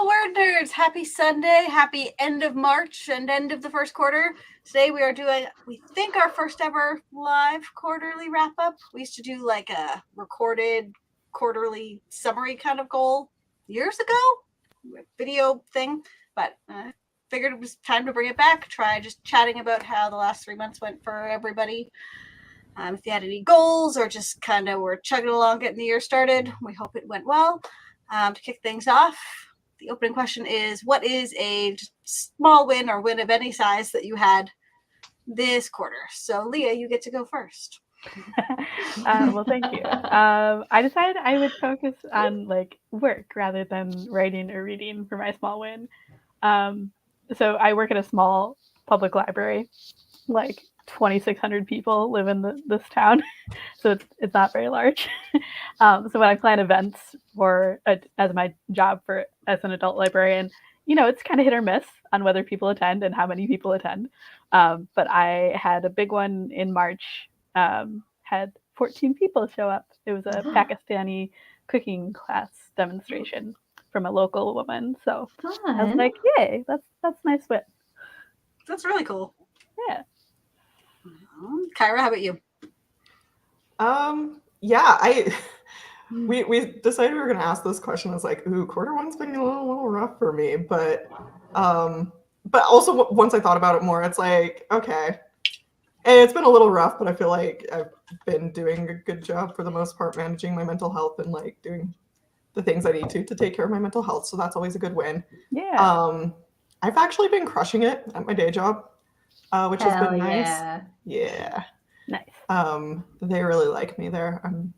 Word Nerds! Happy Sunday, happy end of March and end of the first quarter. Today we are doing, we think, our first ever live quarterly wrap-up. We used to do like a recorded quarterly summary kind of goal years ago, video thing, but I figured it was time to bring it back, try just chatting about how the last 3 months went for everybody. If you had any goals or just kind of were chugging along getting the year started, we hope it went well. To kick things off, the opening question is, what is a small win or win of any size that you had this quarter? So, Leah, you get to go first. Well, thank you. I decided I would focus on work rather than writing or reading for my small win. So I work at a small public library, 2,600 people live in this town, so it's not very large. So when I plan events as my job as an adult librarian, it's kind of hit or miss on whether people attend and how many people attend. But I had a big one in March, had 14 people show up. It was a Pakistani cooking class demonstration from a local woman. So Fun. I was like, yay, that's nice win. That's really cool. Yeah. Kyra, how about you? We decided we were going to ask this question. I was like, quarter one's been a little rough for me, but also once I thought about it more, it's like, okay, it's been a little rough, but I feel like I've been doing a good job for the most part, managing my mental health and doing the things I need to take care of my mental health. So that's always a good win. Yeah. I've actually been crushing it at my day job, which has been nice. Yeah. Nice. They really like me there. I'm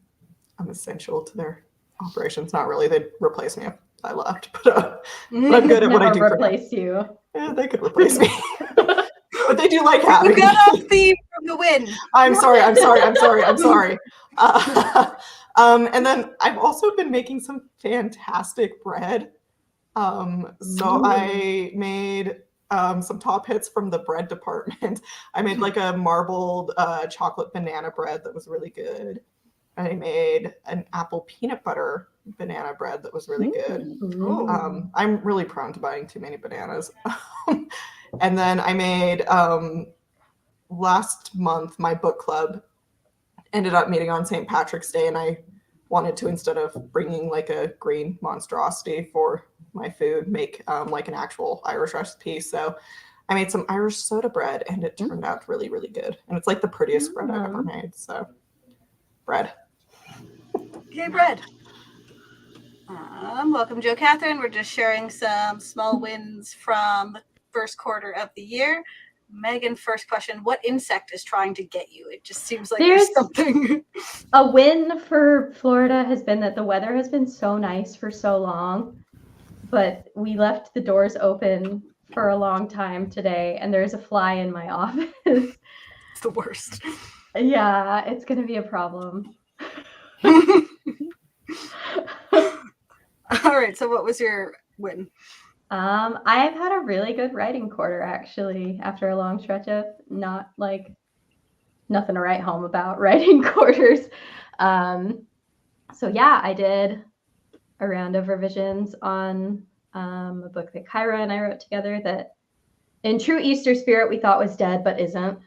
essential to their operations. Not really. They'd replace me if I left, but I'm good at what I do. Never replace you. Yeah, they could replace me. But they do like having me. You got off theme from the win. I'm sorry. And then I've also been making some fantastic bread. So I made some top hits from the bread department. I made a marbled chocolate banana bread that was really good. And I made an apple peanut butter banana bread that was really good. I'm really prone to buying too many bananas. And then I made, last month, my book club ended up meeting on St. Patrick's Day, and I wanted to, instead of bringing a green monstrosity for my food, make an actual Irish recipe. So I made some Irish soda bread, and it turned out really, really good. And it's the prettiest bread I've ever made. So bread. Yay, bread. Welcome, Joe Catherine. We're just sharing some small wins from the first quarter of the year. Megan, first question, what insect is trying to get you? It just seems like there's something. A win for Florida has been that the weather has been so nice for so long, but we left the doors open for a long time today, and there's a fly in my office. It's the worst. Yeah, it's going to be a problem. All right, so what was your win? I've had a really good writing quarter, actually, after a long stretch of nothing to write home about writing quarters. So yeah, I did a round of revisions on a book that Kyra and I wrote together that in true Easter spirit we thought was dead but isn't.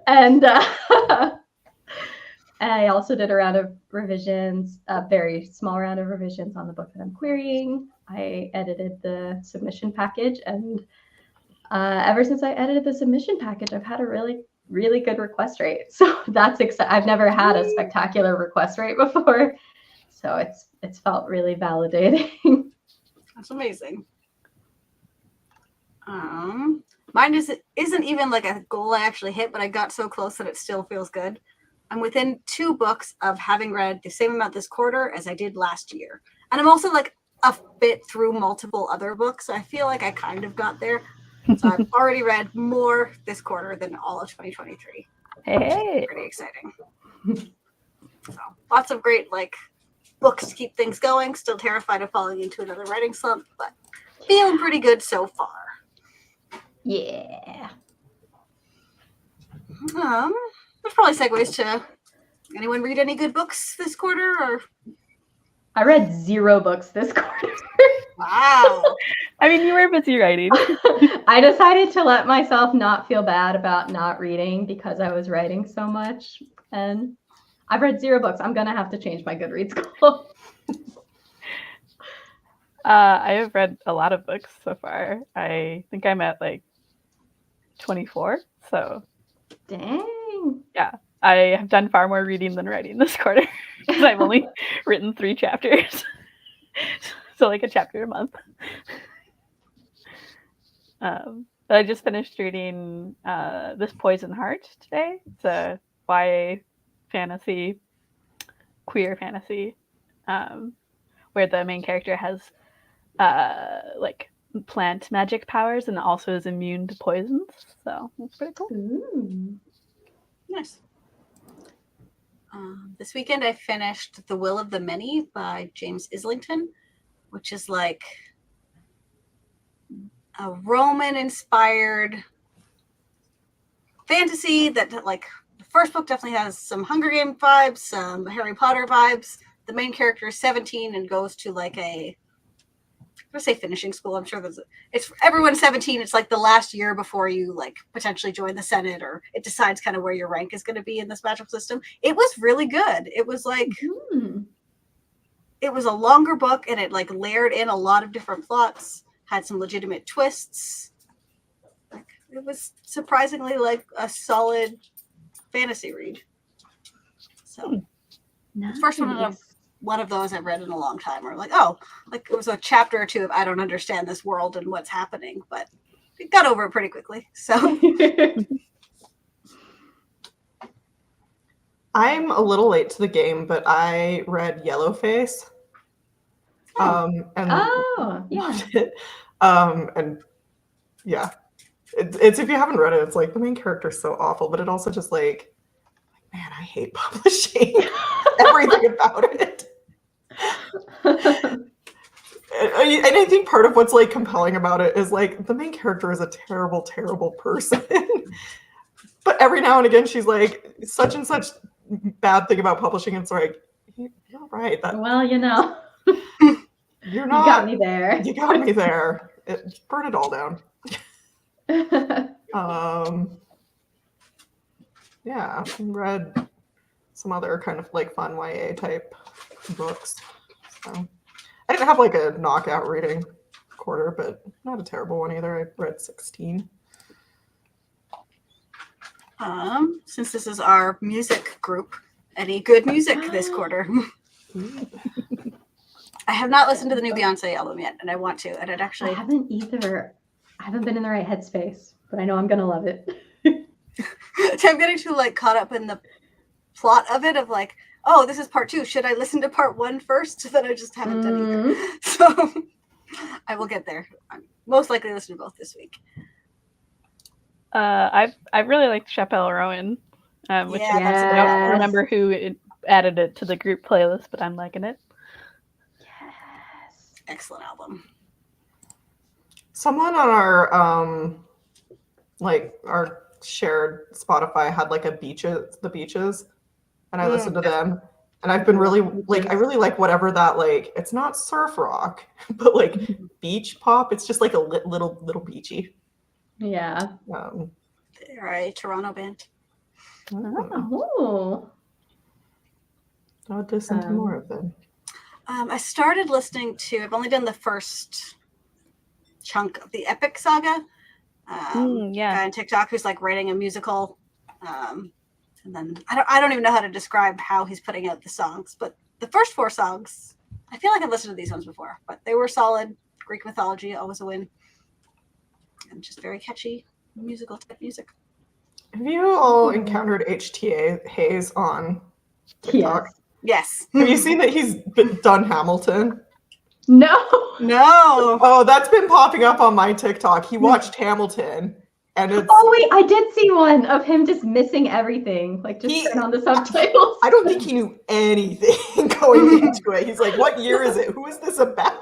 And I also did a round of revisions, a very small round of revisions on the book that I'm querying. I edited the submission package, and ever since I edited the submission package, I've had a really, really good request rate. So that's I've never had a spectacular request rate before, so it's felt really validating. That's amazing. Mine isn't even a goal I actually hit, but I got so close that it still feels good. I'm within 2 books of having read the same amount this quarter as I did last year. And I'm also a bit through multiple other books. So I feel like I kind of got there. So I've already read more this quarter than all of 2023. Hey. Pretty exciting. So lots of great books to keep things going. Still terrified of falling into another writing slump, but feeling pretty good so far. Yeah. There's probably segues to anyone read any good books this quarter or I read 0 books this quarter. Wow. I mean, you were busy writing. I decided to let myself not feel bad about not reading because I was writing so much. And I've read 0 books. I'm going to have to change my Goodreads goal. I have read a lot of books so far. I think I'm at like 24. So Dang. yeah, I have done far more reading than writing this quarter because I've only written 3 chapters. So like a chapter a month. But I just finished reading This Poison Heart today. It's a YA fantasy, queer fantasy, where the main character has like plant magic powers and also is immune to poisons. So it's pretty cool. Ooh. Nice. This weekend I finished The Will of the Many by James Islington, which is like a Roman-inspired fantasy that, like, the first book definitely has some Hunger Game vibes, some Harry Potter vibes. The main character is 17 and goes to like I'm gonna say finishing school. I'm sure it's everyone's 17. It's like the last year before you like potentially join the Senate, or it decides kind of where your rank is going to be in this magical system. It was really good. It was like it was a longer book, and it like layered in a lot of different plots, had some legitimate twists. Like, it was surprisingly like a solid fantasy read. So Nice. first one of those I've read in a long time, or like, oh, like it was a chapter or two of I don't understand this world and what's happening, but we got over it pretty quickly. So I'm a little late to the game, but I read Yellowface. And Oh, yeah. loved it. And yeah, it's if you haven't read it, it's like the main character is so awful, but it also just like, man, I hate publishing everything about it. And I think part of what's like compelling about it is like the main character is a terrible, terrible person. But every now and again, she's like, such and such bad thing about publishing. And it's like, you're right. Well, you know, you're not. you got me there. You got me there. Burn it all down. Yeah, I read some other kind of like fun YA type books. So I didn't have like a knockout reading quarter, but not a terrible one either. I read 16. since this is our music group, any good music this quarter? I have not listened to the new Beyonce album yet, and I want to. And it actually I haven't either. I haven't been in the right headspace, but I know I'm gonna love it. I'm getting too like caught up in the plot of it, of like, oh, this is part 2. Should I listen to part 1 first? That I just haven't done either. So I will get there. I'm most likely listen to both this week. I've really liked Chappelle Rowan, which Yeah, I that's a good don't album. remember who added it to the group playlist, but I'm liking it. Yes. Excellent album. Someone on our our shared Spotify had like the beaches, and I listened to them, and I've been really like, I really like whatever that, like, it's not surf rock, but like beach pop. It's just like a little beachy. Yeah. They're a Toronto band. Oh. I'll listen to more of them. I started listening to, I've only done the first chunk of the Epic Saga. Guy on TikTok who's like writing a musical. And then I don't even know how to describe how he's putting out the songs, but the first 4 songs, I feel like I've listened to these ones before, but they were solid. Greek mythology, always a win. And just very catchy musical type music. Have you all encountered HTA Hayes on TikTok? Yes. Have you seen that he's done Hamilton? No. No. Oh, that's been popping up on my TikTok. He watched Hamilton, and it's. Oh wait, I did see one of him just missing everything. Like just turn on the subtitles. I don't think he knew anything going into it. He's like, "What year is it? Who is this about?"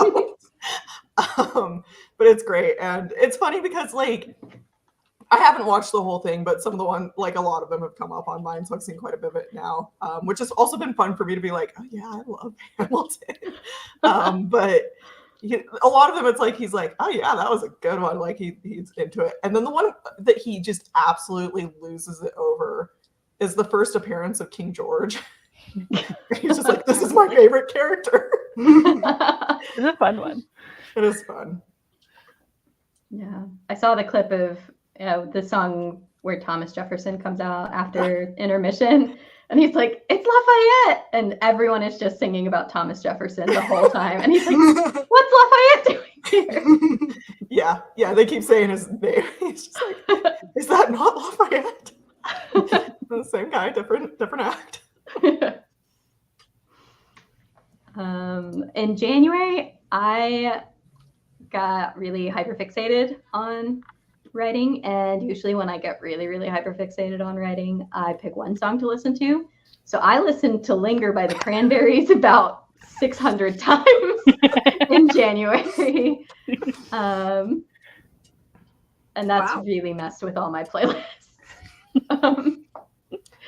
But it's great, and it's funny because like I haven't watched the whole thing, but some of the one, like a lot of them have come up online, so I've seen quite a bit of it now, which has also been fun for me to be like, oh yeah, I love Hamilton. But a lot of them, it's like he's like, oh yeah, that was a good one. Like he's into it. And then the one that he just absolutely loses it over is the first appearance of King George. He's just like, this is my favorite character. It's a fun one. It is fun. Yeah, I saw the clip of the song where Thomas Jefferson comes out after intermission, and he's like, "It's Lafayette," and everyone is just singing about Thomas Jefferson the whole time, and he's like, "What's Lafayette doing here?" Yeah, they keep saying his name. He's just like, is that not Lafayette? The same guy, different act. In January, I got really hyperfixated on writing, and usually when I get really, really hyperfixated on writing, I pick one song to listen to. So I listened to Linger by the Cranberries about 600 times in January. And that's really messed with all my playlists.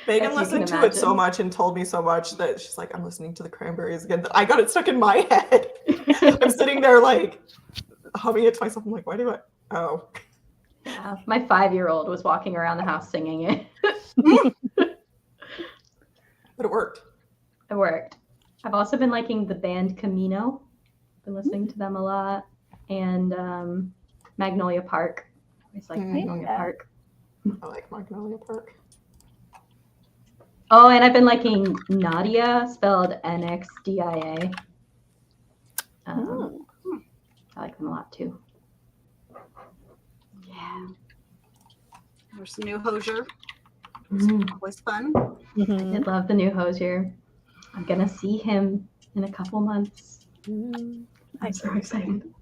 Megan listened to it so much and told me so much that she's like, I'm listening to the Cranberries again. That I got it stuck in my head. I'm sitting there like humming it to myself. I'm like, why do I? Oh. Yeah, my 5-year-old was walking around the house singing it. But it worked. It worked. I've also been liking the band Camino. Been listening to them a lot. And Magnolia Park. I always like Magnolia Park. I like Magnolia Park. Oh, and I've been liking Nadia, spelled Nxdia. I like them a lot too. Yeah. There's the new Hosier. Always fun. I did love the new Hosier. I'm gonna see him in a couple months. I'm so excited.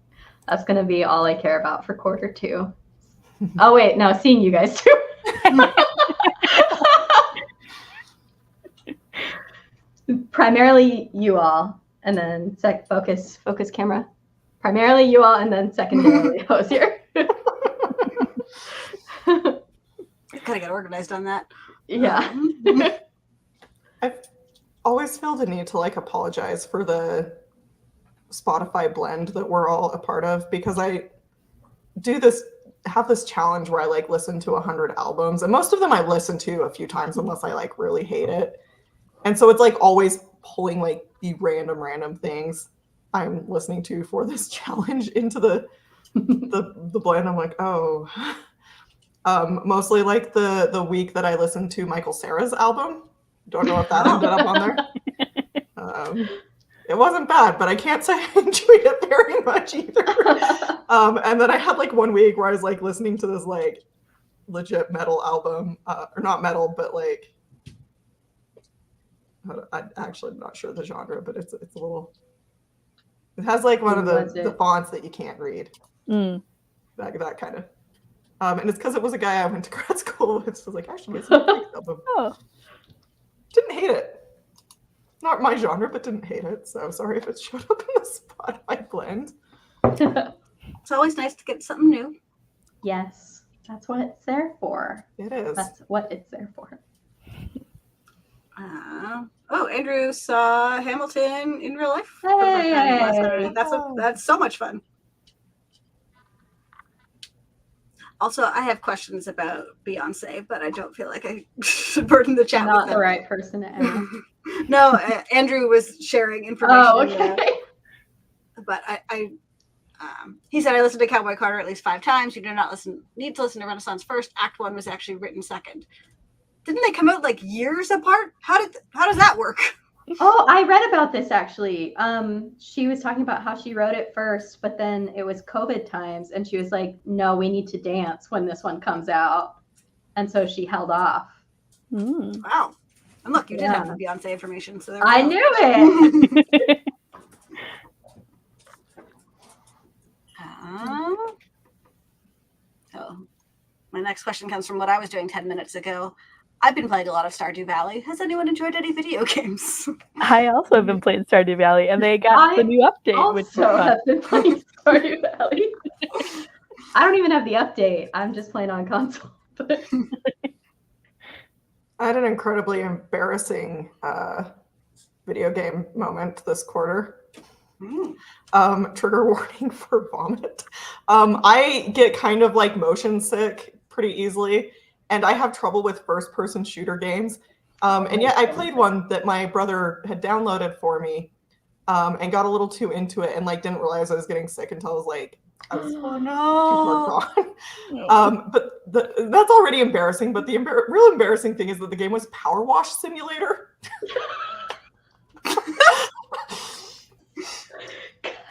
That's gonna be all I care about for quarter 2. Oh wait, no, seeing you guys too. Primarily you all, and then focus camera. Primarily you all, and then secondarily Hosier. Gotta get organized on that. Yeah. I've always feel the need to like apologize for the Spotify blend that we're all a part of, because I have this challenge where I like listen to 100 albums, and most of them I listen to a few times unless I like really hate it. And so it's like always pulling like the random things I'm listening to for this challenge into the blend. I'm like, oh. Mostly like the week that I listened to Michael Cera's album. Don't know if that ended up on there. It wasn't bad, but I can't say I enjoyed it very much either. And then I had like one week where I was like listening to this like legit metal album, or not metal, but like I'm actually not sure the genre, but it's a little. It has like one of the fonts that you can't read. That kind of. And it's because it was a guy I went to grad school with, so I was like, I should get some album. Oh. Didn't hate it. Not my genre, but didn't hate it. So sorry if it showed up in the Spotify blend. It's always nice to get something new. Yes, that's what it's there for. It is. That's what it's there for. Andrew saw Hamilton in real life. Hey! That's so much fun. Also, I have questions about Beyonce, but I don't feel like I should burden the chat. Not the right person to ask. No, Andrew was sharing information. Oh, okay. But he said, I listened to Cowboy Carter at least 5 times. You do not need to listen to Renaissance first. Act 1 was actually written second. Didn't they come out like years apart? How does that work? Oh, I read about this actually. She was talking about how she wrote it first, but then it was COVID times, and she was like, "No, we need to dance when this one comes out," and so she held off. Wow! And look, you did have the Beyonce information, so I knew it. So, my next question comes from what I was doing 10 minutes ago. I've been playing a lot of Stardew Valley. Has anyone enjoyed any video games? I also have been playing Stardew Valley, and they got the new update. I also have been playing Stardew Valley. I don't even have the update. I'm just playing on console. But I had an incredibly embarrassing video game moment this quarter. Trigger warning for vomit. I get kind of like motion sick pretty easily, and I have trouble with first-person shooter games. And yet I played one that my brother had downloaded for me, and got a little too into it, and like didn't realize I was getting sick until I was like, I was Oh too no. far gone. But that's already embarrassing. But the real embarrassing thing is that the game was Power Wash Simulator.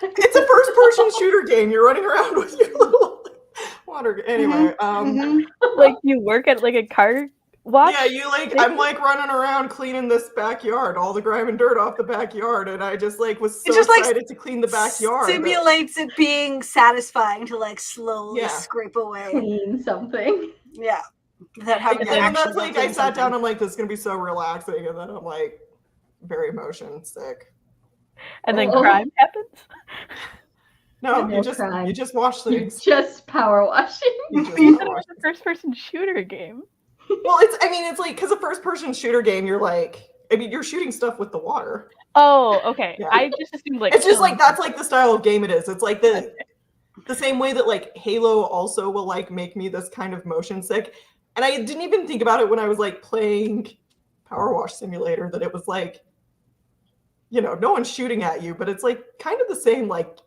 It's a first-person shooter game. You're running around with your little water. Anyway, Like you work at like a car wash? yeah, you like I'm like running around cleaning this backyard, all the grime and dirt off the backyard, and I just like was so just, like, excited to clean the backyard. Simulates it being satisfying to like slowly Yeah. scrape away. clean something. Yeah. That how And you're then actually that's like I doing sat down, something. I'm like, this is gonna be so relaxing, and then I'm like very motion sick. And then Oh. crime happens? No, No you just crime. you just wash You things. just power washing. You just You power said it wash. was a first-person shooter game. Well, it's like because a first-person shooter game, you're like, you're shooting stuff with the water. Oh, okay. Yeah. I just assumed like It's just like killing that's like the style of game it is. It's like the same way that like Halo also will like make me this kind of motion sick. And I didn't even think about it when I was like playing Power Wash Simulator that it was like, no one's shooting at you, but it's like kind of the same like,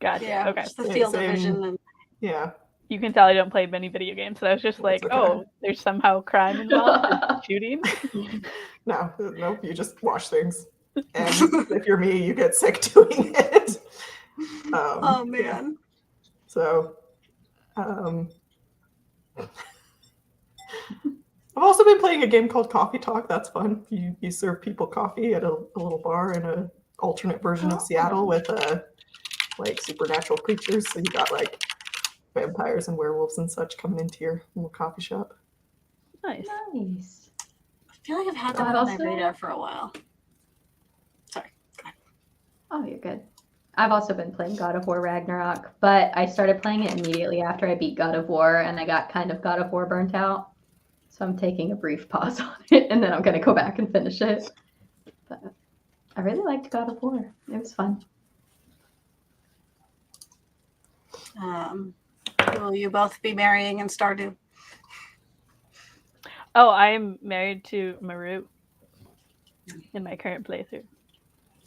Gotcha. Yeah, Okay. just the field of Same. vision and You can tell I don't play many video games, so I was just like, okay. oh, there's somehow crime involved in shooting. No, you just wash things. And if you're me, you get sick doing it. oh yeah. man. So, I've also been playing a game called Coffee Talk. That's fun. You serve people coffee at a little bar in an alternate version of Seattle with like supernatural creatures. So you got like vampires and werewolves and such coming into your little coffee shop. Nice. Nice. I feel like I've had I've that on my also- radar for a while. Sorry. Oh, you're good. I've also been playing God of War Ragnarok, but I started playing it immediately after I beat God of War, and I got kind of God of War burnt out. So I'm taking a brief pause on it, and then I'm going to go back and finish it. But I really liked God of War. It was fun. Will you both be marrying in Stardew? Oh, I'm married to Maru in my current playthrough.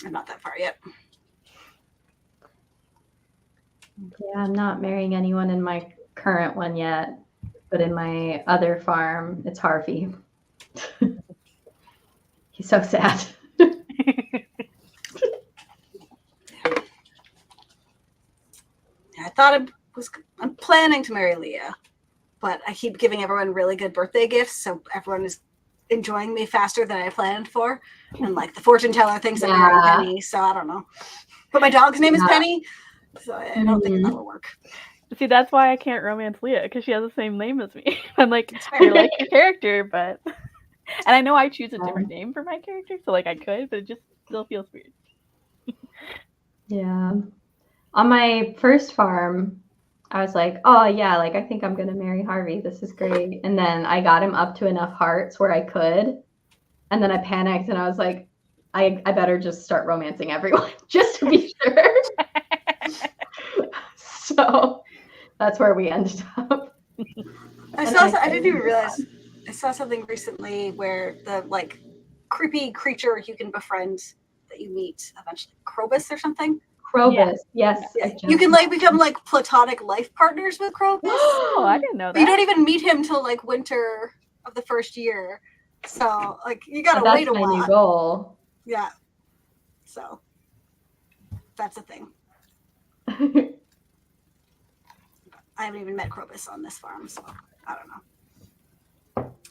I'm not that far yet. Yeah, I'm not marrying anyone in my current one yet, but in my other farm, it's Harvey. He's so sad. I thought I'm planning to marry Leah, but I keep giving everyone really good birthday gifts, so everyone is enjoying me faster than I planned for. And like the fortune teller thinks I'm marrying Penny, so I don't know. But my dog's name is Penny, so I don't think that'll work. See, that's why I can't romance Leah, because she has the same name as me. I'm like, I like your character, but... And I know I choose a different name for my character, so like I could, but it just still feels weird. Yeah. On my first farm, I was like, oh yeah, like I think I'm gonna marry Harvey. This is great. And then I got him up to enough hearts where I could. And then I panicked and I was like, I better just start romancing everyone just to be sure. So that's where we ended up. I didn't even realize I saw something recently where the like creepy creature you can befriend that you meet eventually, Krobus or something. Krobus, yes. Yeah. You can like become like platonic life partners with Krobus. Oh, I didn't know that. But you don't even meet him till like winter of the first year. So like you gotta wait a That's my new while. goal. Yeah. So that's a thing. I haven't even met Krobus on this farm, so I don't know.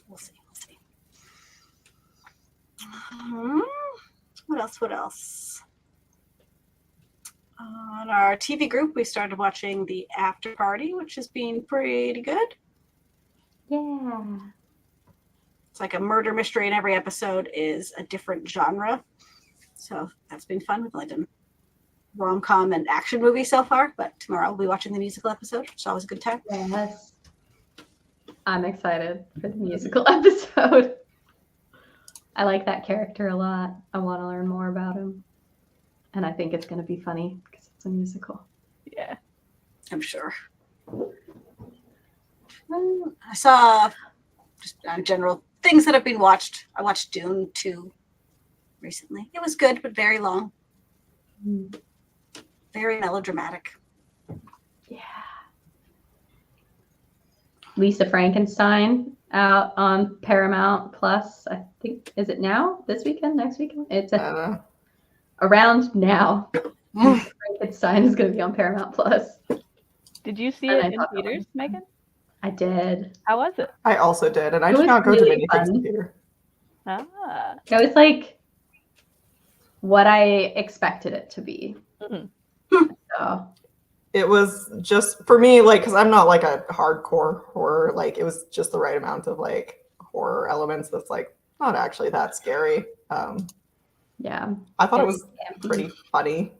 We'll see. What else? On our TV group, we started watching The After Party, which has been pretty good. Yeah. It's like a murder mystery, and every episode is a different genre. So that's been fun. We've only done rom-com and action movie so far, but tomorrow I'll be watching the musical episode, which is always a good time. Yes. I'm excited for the musical episode. I like that character a lot. I want to learn more about him. And I think it's going to be funny because it's a musical. Yeah. I'm sure. I saw just general things that have been watched. I watched Dune 2 recently. It was good, but very long. Very melodramatic. Yeah. Lisa Frankenstein out on Paramount Plus. I think, is it now? This weekend? Next weekend? It's around now. Lisa Frankenstein is going to be on Paramount Plus. Did you see And it I in thought that theaters, was- Megan? I did. How was it? I also did, and I It did was not go to really many things fun. in theater. Ah. It was like what I expected it to be. Mhm. So, It was just for me, like, because I'm not like a hardcore horror. Like, it was just the right amount of like horror elements that's like not actually that scary. yeah. I thought it Very was campy. pretty funny.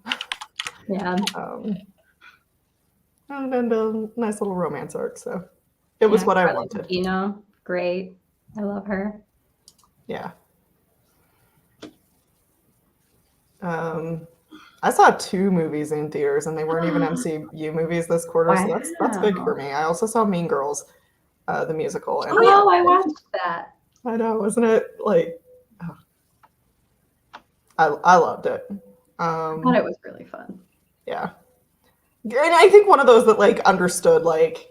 Yeah. And then a nice little romance arc. So it was Yeah, what I Carla wanted. Gugino, great. I love her. Yeah. I saw 2 movies in theaters, and they weren't even MCU movies this quarter, so that's big for me. I also saw Mean Girls, the musical. And Oh, I watched that. I know, wasn't it like? Oh. I loved it. I thought it was really fun. Yeah, and I think one of those that like understood like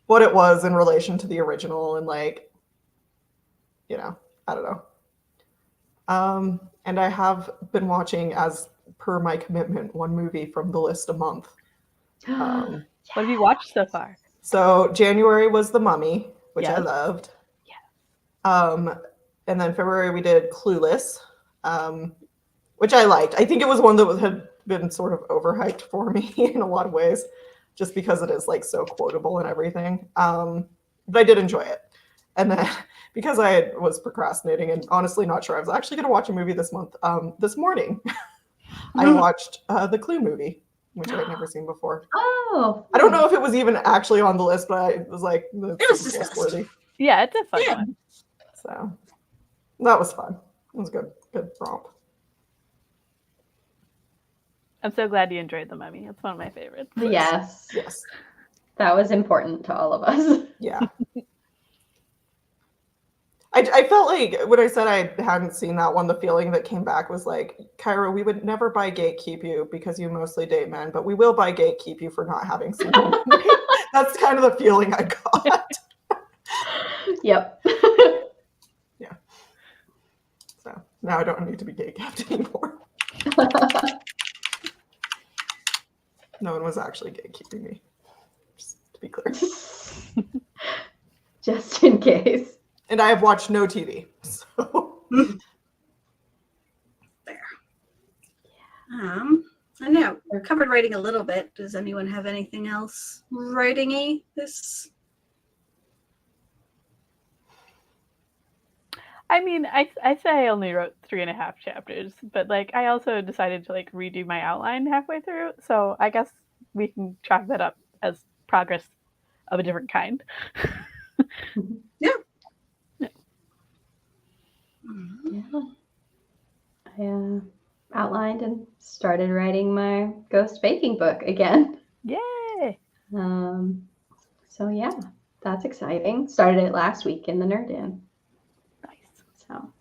what it was in relation to the original, and like, you know, I don't know. And I have been watching, as per my commitment, 1 movie from the list a month. What have you watched so far? So January was The Mummy, which I Yes. loved. Yeah. And then February we did Clueless, which I liked. I think it was one that had been sort of overhyped for me in a lot of ways, just because it is like so quotable and everything. But I did enjoy it. And then because I was procrastinating and honestly not sure I was actually going to watch a movie this month, this morning I watched the Clue movie, which I had never seen before. Oh. I don't know if it was even actually on the list, but I was like, It was this is discussed. worthy. Yeah, it's a fun Yeah. one. So that was fun. It was good. Good romp. I'm so glad you enjoyed The Mummy. It's one of my favorites. Yes. Yes. That was important to all of us. Yeah. I felt like when I said I hadn't seen that one, the feeling that came back was like, Kyra, we would never buy gatekeep you because you mostly date men, but we will buy gatekeep you for not having seen it. That's kind of the feeling I got. Yep. So now I don't need to be gatekept anymore. No one was actually gatekeeping me. Just to be clear. Just in case. And I have watched no TV. So I know we're covered writing a little bit. Does anyone have anything else writing-y this? I mean, I say I only wrote 3.5 chapters, but like I also decided to like redo my outline halfway through, so I guess we can chalk that up as progress of a different kind. Yeah. I outlined and started writing my ghost baking book again. Yay! So yeah, that's exciting. Started it last week in the Nerd In. Nice. So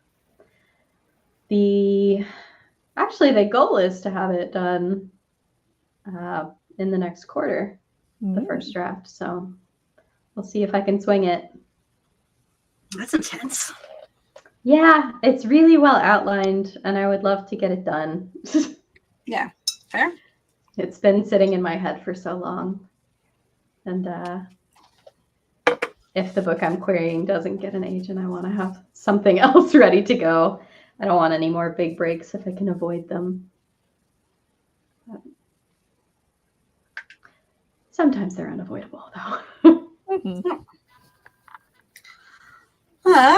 the goal is to have it done in the next quarter, the first draft. So we'll see if I can swing it. That's intense. Yeah, it's really well outlined, and I would love to get it done. Yeah, fair. It's been sitting in my head for so long. And if the book I'm querying doesn't get an agent, I want to have something else ready to go. I don't want any more big breaks if I can avoid them. But sometimes they're unavoidable, though.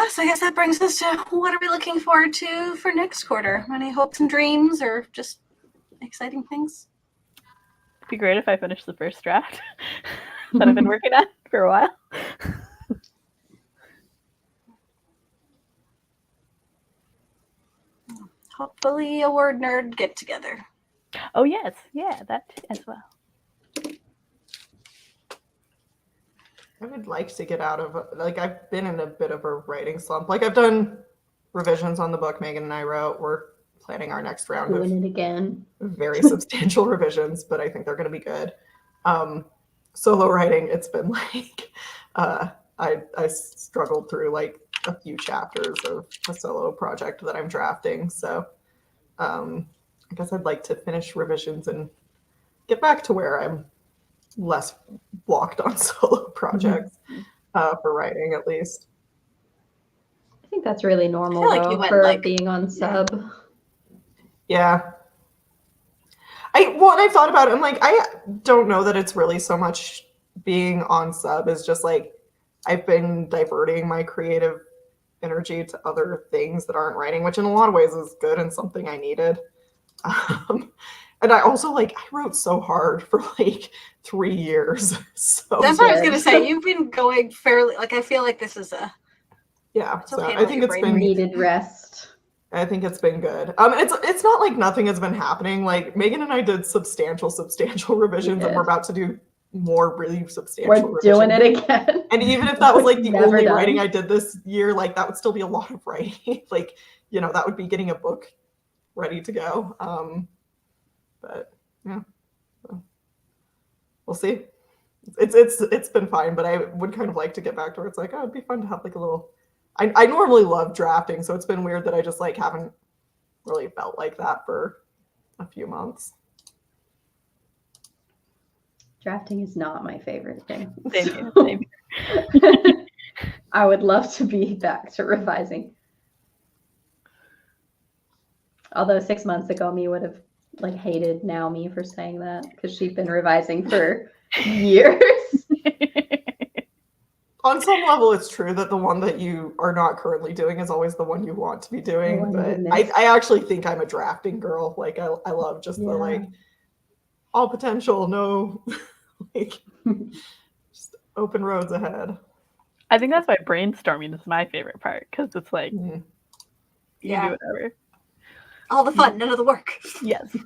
So I guess that brings us to what are we looking forward to for next quarter? Any hopes and dreams, or just exciting things? It'd be great if I finished the first draft that I've been working on for a while. Hopefully a word nerd get together. Oh yes, yeah, that as well. I would like to get out of, like, I've been in a bit of a writing slump. Like, I've done revisions on the book Megan and I wrote. We're planning our next round of Doing it again. very substantial revisions, but I think they're going to be good. Solo writing, it's been like, I struggled through like a few chapters of a solo project that I'm drafting. So I guess I'd like to finish revisions and get back to where I'm less blocked on solo projects for writing, at least. I think that's really normal I feel like though you went, for like- being on sub. Yeah. I've thought about it, I'm like, I don't know that it's really so much being on sub is just like I've been diverting my creative energy to other things that aren't writing, which in a lot of ways is good and something I needed. And I also I wrote so hard for like 3 years. So That's what I was good. gonna say. You've been going fairly, like, I feel like this is a, yeah, It's so okay to I let think your it's brain been Needed rest. I think it's been good. It's not like nothing has been happening. Like Megan and I did substantial revisions, and we're about to do more really substantial We're doing revisions. it again. And even if that was like the Never only done. writing I did this year, like that would still be a lot of writing. Like, you know, that would be getting a book ready to go. But yeah, so we'll see. It's been fine, but I would kind of like to get back to where it's like, oh, it'd be fun to have like a little. I normally love drafting, so it's been weird that I just like haven't really felt like that for a few months. Drafting is not my favorite thing. Same here, So- same here. I would love to be back to revising. Although 6 months ago, me would have like hated now me for saying that because she'd been revising for years. On some level, it's true that the one that you are not currently doing is always the one you want to be doing. one you But miss. I actually think I'm a drafting girl. Like I love just the like all potential, no like just open roads ahead. I think that's why brainstorming is my favorite part because it's like Mhm. you Yeah. do whatever. all the fun, none of the work. Yes.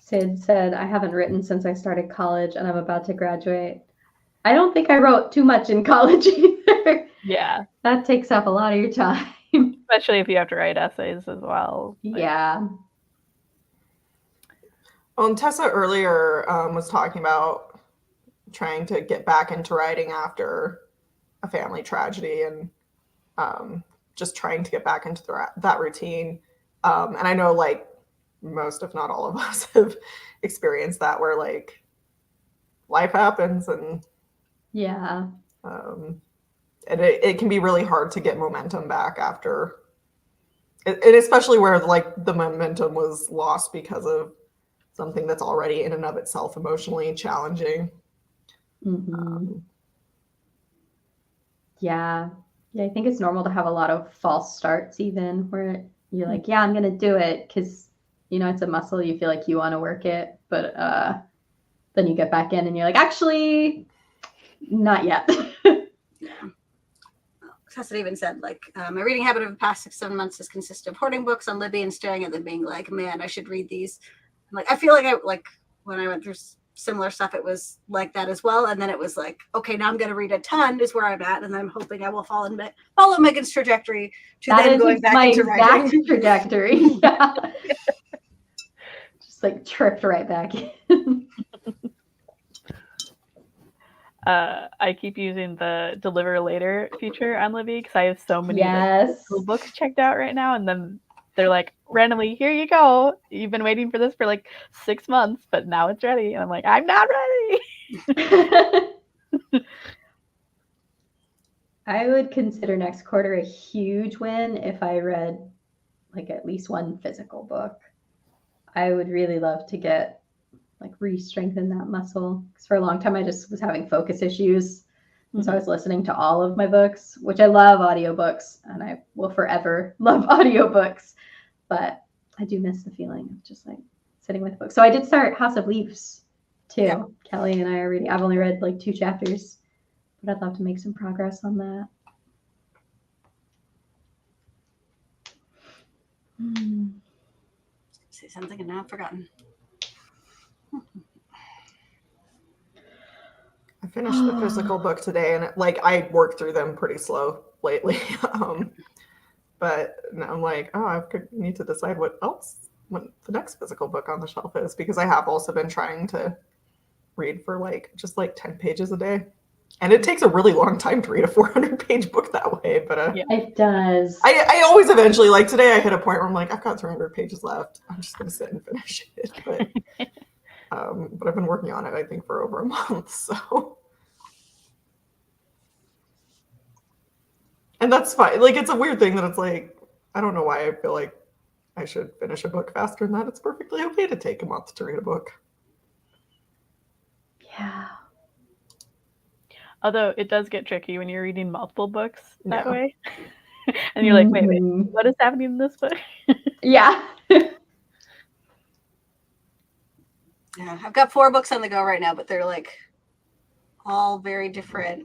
Sid said, I haven't written since I started college and I'm about to graduate. I don't think I wrote too much in college either. Yeah. That takes up a lot of your time. Especially if you have to write essays as well. Like, Yeah. Well, and Tessa earlier was talking about trying to get back into writing after a family tragedy and just trying to get back into that routine. And I know like most, if not all of us have experienced that where like life happens and Yeah. and it can be really hard to get momentum back after and especially where like the momentum was lost because of something that's already in and of itself emotionally challenging. Mhm. Yeah. Yeah, I think it's normal to have a lot of false starts even where you're like, yeah, I'm going to do it because, you know, it's a muscle. You feel like you want to work it. But then you get back in and you're like, actually, not yet. Tessa even said, like, my reading habit of the past 6-7 months has consisted of hoarding books on Libby and staring at them being like, man, I should read these. Like, I feel like when I went through similar stuff, it was like that as well. And then it was like, okay, now I'm going to read a ton is where I'm at. And I'm hoping I will follow Megan's trajectory to That then is going back my into exact writing. trajectory. Yeah. Just like tripped right back in. I keep using the deliver later feature on Libby because I have so many Yes. cool books checked out right now, and then they're like randomly, here you go. You've been waiting for this for like 6 months, but now it's ready. And I'm like, I'm not ready. I would consider next quarter a huge win if I read like at least one physical book. I would really love to get like re-strengthen that muscle because for a long time I just was having focus issues. And so I was listening to all of my books, which I love audiobooks and I will forever love audiobooks. But I do miss the feeling of just like sitting with a book. So I did start House of Leaves too. Yeah. Kelly and I are reading. I've only read like 2 chapters, but I'd love to make some progress on that. Say something and now I've forgotten. I finished the physical book today, and I work through them pretty slow lately. But now I'm like, oh, I need to decide what the next physical book on the shelf is, because I have also been trying to read for just 10 pages a day. And it takes a really long time to read a 400-page book that way. But It does. I always eventually, today I hit a point where I'm like, I've got 300 pages left. I'm just going to sit and finish it. But I've been working on it, I think, for over a month. So. And that's fine. It's a weird thing that it's I don't know why I feel like I should finish a book faster than that. It's perfectly okay to take a month to read a book. Yeah. Although it does get tricky when you're reading multiple books that Yeah. way. And you're like, wait, what is happening in this book? Yeah. Yeah, I've got 4 books on the go right now, but they're all very different.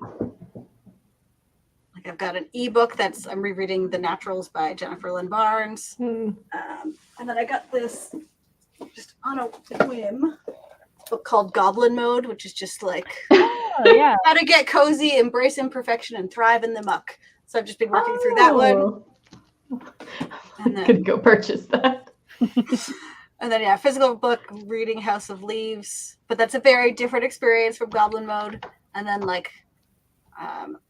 I've got an ebook I'm rereading The Naturals by Jennifer Lynn Barnes. And then I got this, just on a whim, book called Goblin Mode, which is just how to get cozy, embrace imperfection, and thrive in the muck. So I've just been working through that one. And then, I'm gonna go purchase that. And then physical book, reading House of Leaves, but that's a very different experience from Goblin Mode. And then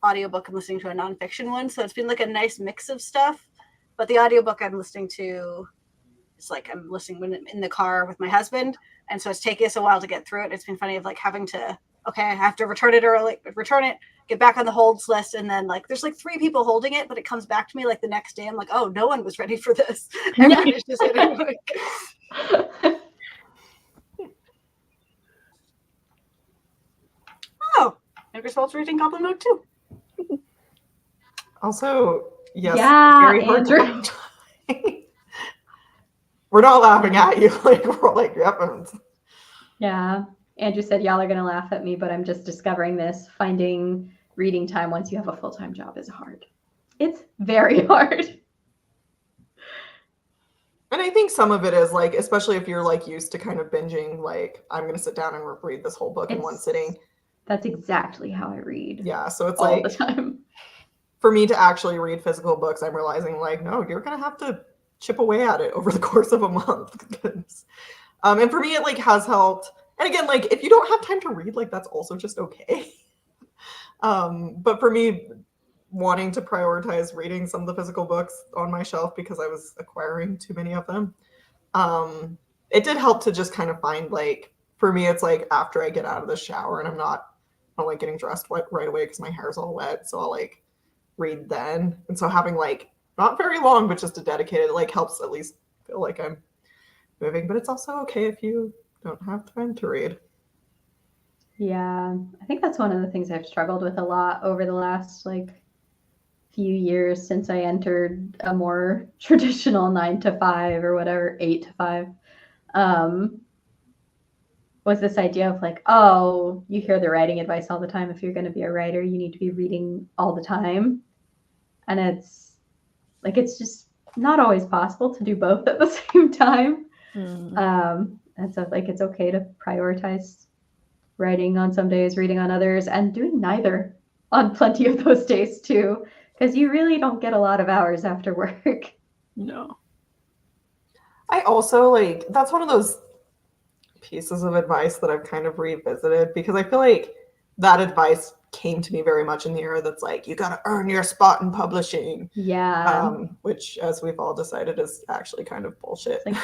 audiobook, I'm listening to a nonfiction one, so it's been a nice mix of stuff. But the audiobook I'm listening to, it's I'm listening when I'm in the car with my husband, and so it's taking us a while to get through it. It's been funny of having to, okay, I have to return it, get back on the holds list, and then there's 3 people holding it, but it comes back to me the next day. I'm like, oh, no one was ready for this. Everybody's just oh, and Griswold's reading Goblin Mode too. Also, yes, yeah, very hard Andrew. We're not laughing at you. We're yep. Yeah. Andrew said y'all are going to laugh at me, but I'm just discovering this. Finding reading time once you have a full-time job is hard. It's very hard. And I think some of it is especially if you're used to kind of binging, I'm going to sit down and read this whole book in one sitting. That's exactly how I read. Yeah. So it's all the time. For me to actually read physical books, I'm realizing no, you're going to have to chip away at it over the course of a month. And for me, it has helped. And again, if you don't have time to read, that's also just okay. But for me, wanting to prioritize reading some of the physical books on my shelf because I was acquiring too many of them, it did help to just kind of find for me, it's after I get out of the shower and I'm not getting dressed right away because my hair's all wet. So I'll read then. And so having not very long, but just a dedicated, helps at least feel like I'm moving. But it's also okay if you don't have time to read. Yeah, I think that's one of the things I've struggled with a lot over the last few years since I entered a more traditional 9 to 5 or whatever, 8 to 5. Was this idea of oh, you hear the writing advice all the time. If you're going to be a writer, you need to be reading all the time. And it's just not always possible to do both at the same time. And so it's okay to prioritize writing on some days, reading on others, and doing neither on plenty of those days too, because you really don't get a lot of hours after work. No. I also that's one of those pieces of advice that I've kind of revisited, because I feel that advice came to me very much in the era that's you got to earn your spot in publishing. Yeah. Which, as we've all decided, is actually kind of bullshit. It's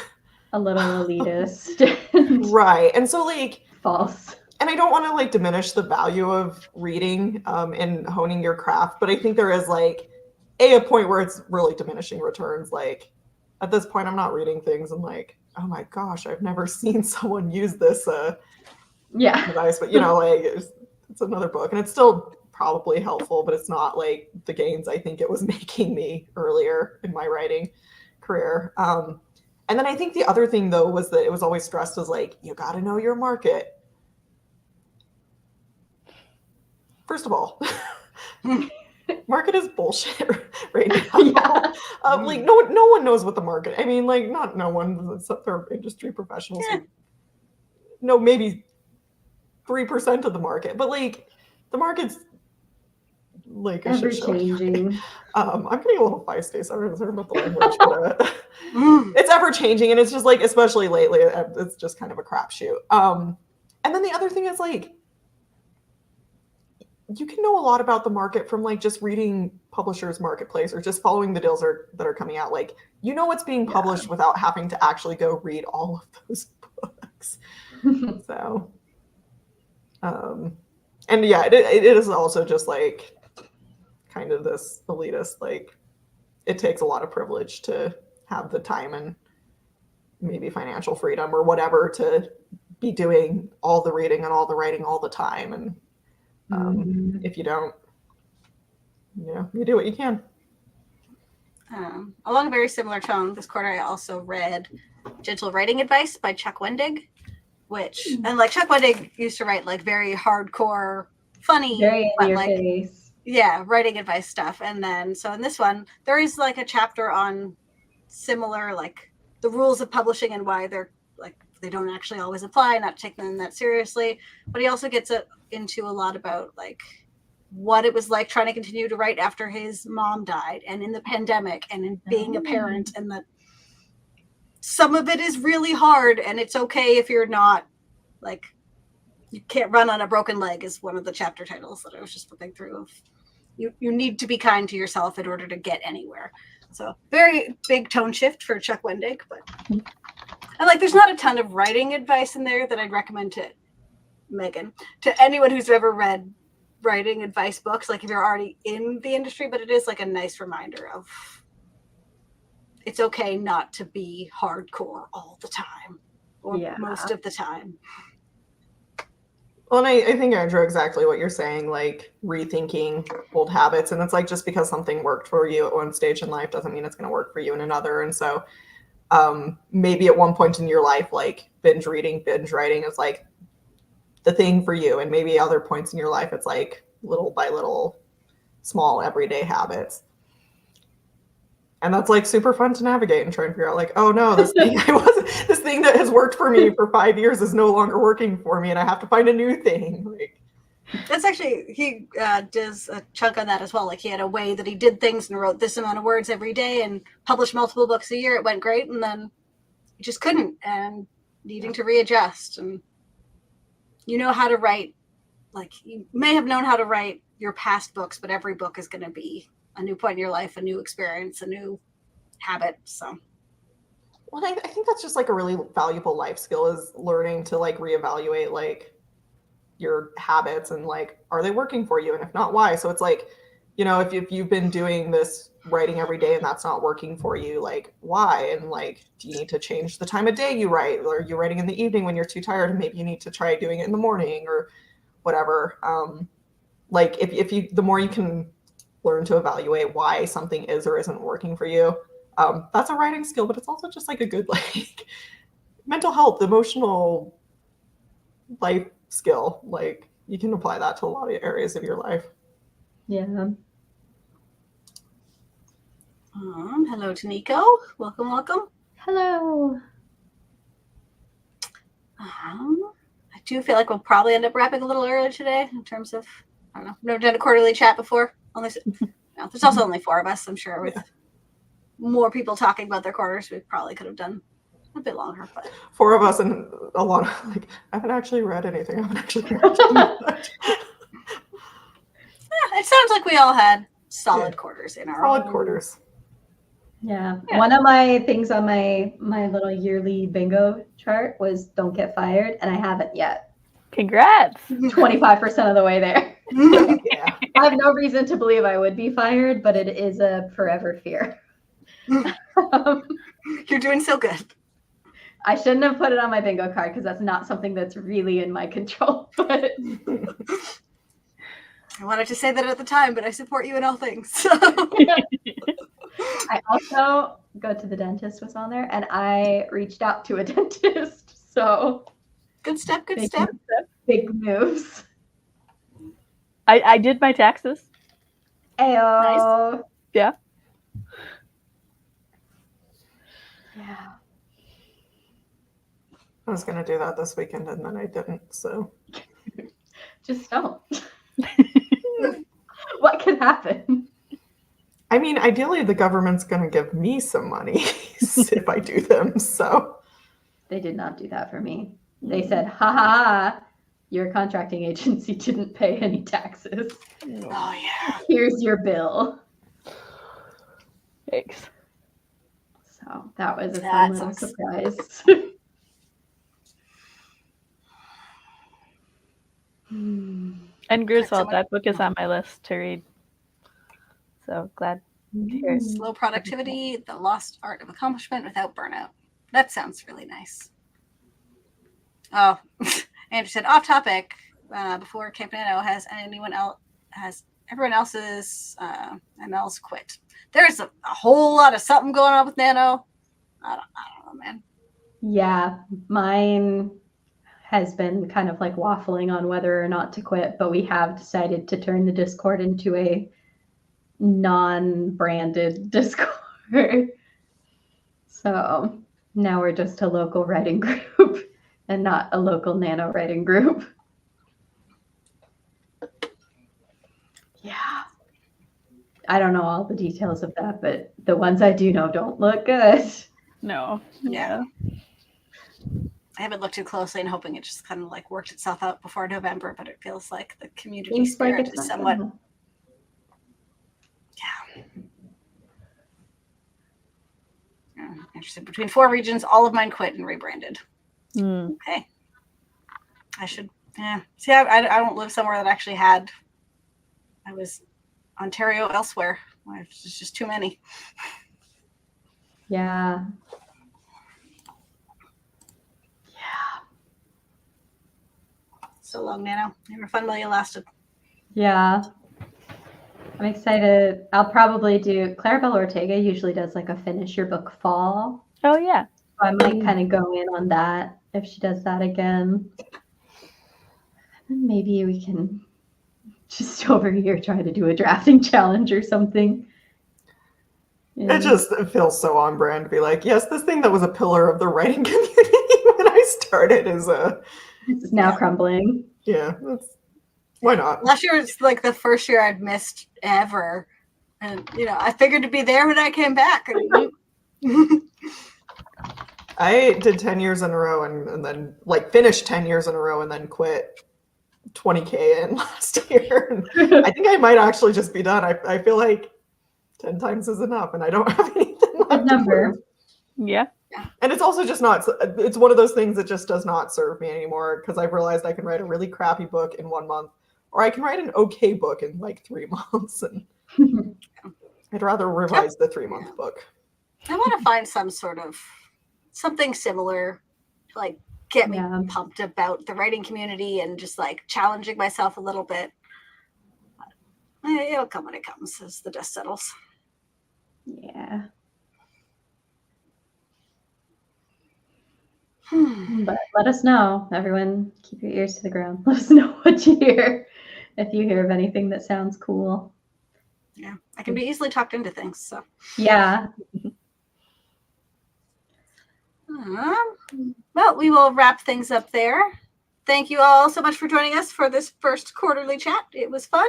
a little elitist. Right. And so false. And I don't want to diminish the value of reading and honing your craft, but I think there is a point where it's really diminishing returns. At this point, I'm not reading things and oh my gosh, I've never seen someone use this advice, but it's another book, and it's still probably helpful, but it's not the gains I think it was making me earlier in my writing career. And And then I think the other thing though was that it was always stressed as like, you got to know your market. First of all, market is bullshit right now. Yeah. Like no one knows what the market. I mean, like not no one except for industry professionals. Yeah. Who know maybe 3% of the market, but like the market's like a Ever shit show. changing. I'm getting a little feisty. Sorry about the language, but Mm. it's ever changing, and it's just like, especially lately, it's just kind of a crapshoot. And then the other thing is like, you can know a lot about the market from like just reading Publishers Marketplace or just following the deals that are coming out. Like, you know what's being published without having to actually go read all of those books. So, and yeah, it is also just like kind of this elitist, like it takes a lot of privilege to have the time and maybe financial freedom or whatever to be doing all the reading and all the writing all the time. And if you don't, you do what you can. Along a very similar tone, this quarter I also read Gentle Writing Advice by Chuck Wendig, which, and like Chuck Wendig used to write like very hardcore, funny, Very in but your like, face. yeah, writing advice stuff. And then, so in this one, there is like a chapter on similar, like the rules of publishing and why they're like, they don't actually always apply, not taking them that seriously. But he also gets into a lot about like what it was like trying to continue to write after his mom died and in the pandemic and in being a parent, and that some of it is really hard, and it's okay if you're not like, you can't run on a broken leg is one of the chapter titles that I was just flipping through of you need to be kind to yourself in order to get anywhere. So very big tone shift for Chuck Wendig, but and like there's not a ton of writing advice in there that I'd recommend to Megan, to anyone who's ever read writing advice books, like if you're already in the industry, but it is like a nice reminder of it's okay not to be hardcore all the time or most of the time. Well, and I think, Andrew, exactly what you're saying, like rethinking old habits. And it's like, just because something worked for you at one stage in life doesn't mean it's going to work for you in another. And so maybe at one point in your life, like binge reading, binge writing is like the thing for you. And maybe other points in your life, it's like little by little, small everyday habits. And that's like super fun to navigate and try and figure out like, oh no, this thing this thing that has worked for me for 5 years is no longer working for me, and I have to find a new thing. Like, that's actually, he does a chunk on that as well. Like he had a way that he did things and wrote this amount of words every day and published multiple books a year. It went great, and then he just couldn't, and needing to readjust. And you know how to write, like you may have known how to write your past books, but every book is going to be a new point in your life, a new experience, a new habit. So, well, I think that's just like a really valuable life skill, is learning to like reevaluate like your habits and like, are they working for you? And if not, why? So it's like, if you've been doing this writing every day and that's not working for you, like why? And like, do you need to change the time of day you write? Or are you writing in the evening when you're too tired and maybe you need to try doing it in the morning or whatever? Like if you, the more you can learn to evaluate why something is or isn't working for you, that's a writing skill, but it's also just like a good like mental health, emotional life skill. Like you can apply that to a lot of areas of your life. Yeah. Hello to Nico. Welcome. Hello. I do feel like we'll probably end up wrapping a little early today in terms of, I don't know, I've never done a quarterly chat before. There's also only 4 of us, I'm sure. With more people talking about their quarters, we probably could have done a bit longer. But 4 of us and a lot of like, I haven't actually read anything. I haven't actually read it sounds like we all had solid quarters in our solid own quarters. Yeah. One of my things on my little yearly bingo chart was don't get fired, and I haven't yet. Congrats. 25% of the way there. Yeah. I have no reason to believe I would be fired, but it is a forever fear. You're doing so good. I shouldn't have put it on my bingo card because that's not something that's really in my control. But I wanted to say that at the time, but I support you in all things. So. I also go to the dentist was on there, and I reached out to a dentist. So Good step. Good big, step. big moves. I did my taxes. Ayo. Yeah. Yeah. I was gonna do that this weekend and then I didn't. So Just don't. What could happen? I mean, ideally, the government's gonna give me some money if I do them. So They did not do that for me. They said, "Ha ha, your contracting agency didn't pay any taxes. Oh yeah. Here's your bill." Thanks. So that was a That fun little sucks. surprise. And Glad Griswold, someone- that book is on my list to read. So glad to hear it. Slow productivity, the lost art of accomplishment without burnout. That sounds really nice. Oh, Andrew said off topic. Before Camp Nano, has everyone else's MLs quit? There's a whole lot of something going on with Nano. I don't know, man. Yeah, mine has been kind of like waffling on whether or not to quit, but we have decided to turn the Discord into a non-branded Discord. So now we're just a local writing group and not a local Nano writing group. Yeah. I don't know all the details of that, but the ones I do know don't look good. No. Yeah. I haven't looked too closely and hoping it just kind of like worked itself out before November, but it feels like the community Seems like spirit it's is not somewhat. gonna- Interested. Between 4 regions, all of mine quit and rebranded. Hmm. Okay. I should, yeah. See, I don't live somewhere that actually had, I was Ontario elsewhere. There's just too many. Yeah. So long, Nano. You were fun while you lasted. Yeah. I'm excited. I'll probably do Clarabelle Ortega usually does like a finish your book fall. Oh yeah. So I might kind of go in on that if she does that again. And maybe we can just over here try to do a drafting challenge or something. it feels so on brand to be like, yes, this thing that was a pillar of the writing community when I started is It's now crumbling. yeah, why not? Last year was like the first year I'd missed ever. And, I figured to be there when I came back. I did 10 years in a row and then like finished 10 years in a row and then quit 20K in last year. And I think I might actually just be done. I feel like 10 times is enough and I don't have anything left Good number. Yeah. And it's also just not, it's one of those things that just does not serve me anymore because I've realized I can write a really crappy book in 1 month or I can write an okay book in like 3 months. And I'd rather revise the 3-month book. I want to find some sort of something similar to like get me pumped about the writing community and just like challenging myself a little bit. It'll come when it comes as the dust settles. Yeah. Hmm. But let us know. Everyone, keep your ears to the ground. Let us know what you hear. If you hear of anything that sounds cool. Yeah, I can be easily talked into things. So Yeah. Well, we will wrap things up there. Thank you all so much for joining us for this first quarterly chat. It was fun.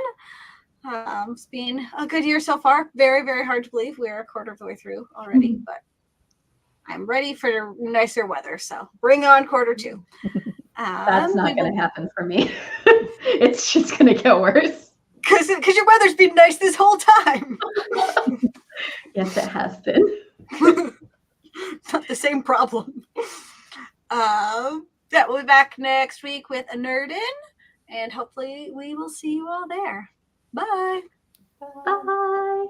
It's been a good year so far. Very, very hard to believe we're a quarter of the way through already, but I'm ready for nicer weather. So bring on quarter 2. That's not going to happen for me. It's just going to get worse. Because your weather's been nice this whole time. Yes, it has been. It's not the same problem. Yeah, we'll be back next week with a nerd in, and hopefully we will see you all there. Bye. Bye.